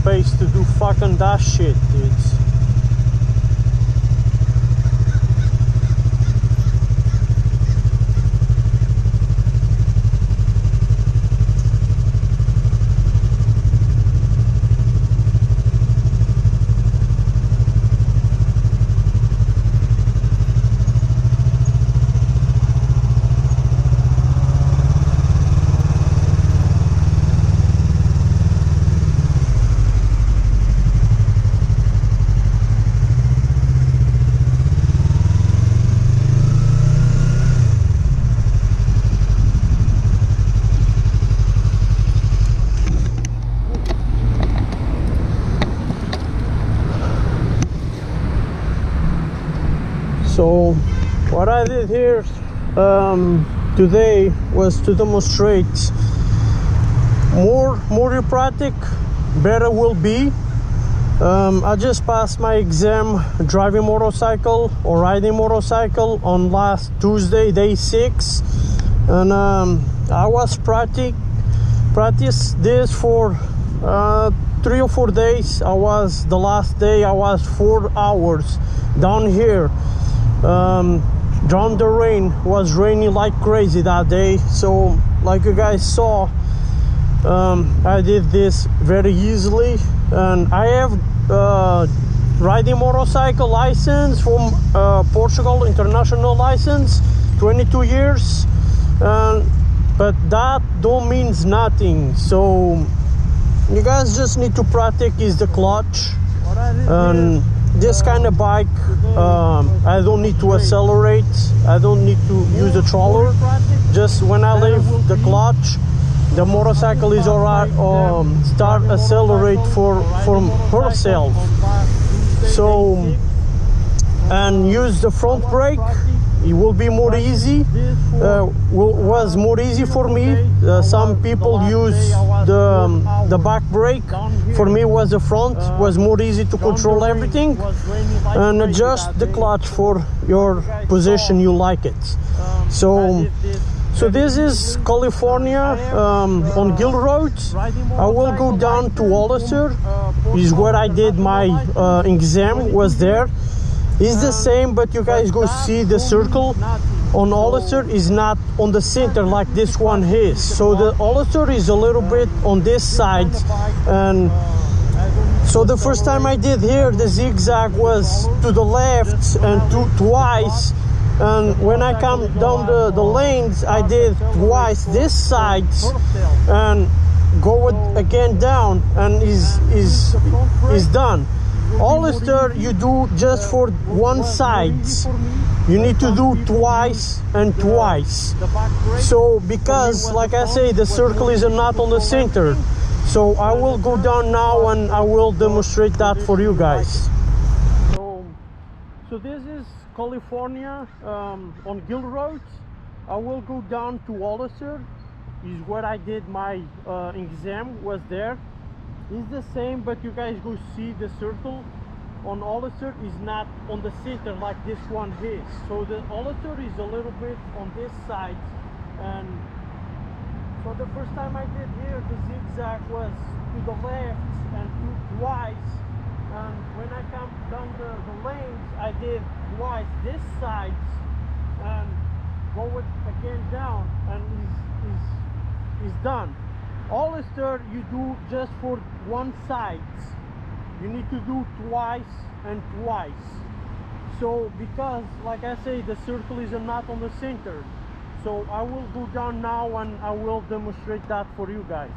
space to do fucking that shit, dudes. So what I did here today was to demonstrate more you practice, better will be. I just passed my exam driving motorcycle or riding motorcycle on last Tuesday, day 6, and I was practice this for 3 or 4 days. The last day I was 4 hours down here. Down the rain, was raining like crazy that day, so like you guys saw, I did this very easily. And I have riding motorcycle license from Portugal, international license, 22 years, but that don't means nothing. So you guys just need to practice is the clutch. And this kind of bike, I don't need to accelerate, I don't need to use a trawler. Just when I leave the clutch, the motorcycle is alright, start accelerate from herself. So, and use the front brake, it will be more easy. Was more easy for me. Some people use the back brake. For me was the front, was more easy to control everything and adjust the clutch for your position you like it. So this is California, on Gilroy. I will go down to Hollister, is where I did my exam, was there. It's the same, but you guys go see the circle on Hollister is not on the center like this one is. So the Hollister is a little bit on this side, and so the first time I did here, the zigzag was to the left and twice. And when I come down the lanes, I did twice this side and go again down, and is done. Hollister you do just for one side. You need to do twice and twice. So because like I say, the circle is not on the center. So I will go down now and I will demonstrate that for you guys. So this is California, on Gilroy. I will go down to Hollister, is where I did my exam, was there. It's the same, but you guys go see the circle on Hollister is not on the center like this one is. So the Hollister is a little bit on this side, and so the first time I did here, the zigzag was to the left and twice, and when I come down the lanes, I did twice this side and go again down, and is done. Hollister you do just for one side. You need to do twice and twice. So because like I say, the circle is not on the center. So I will go down now and I will demonstrate that for you guys.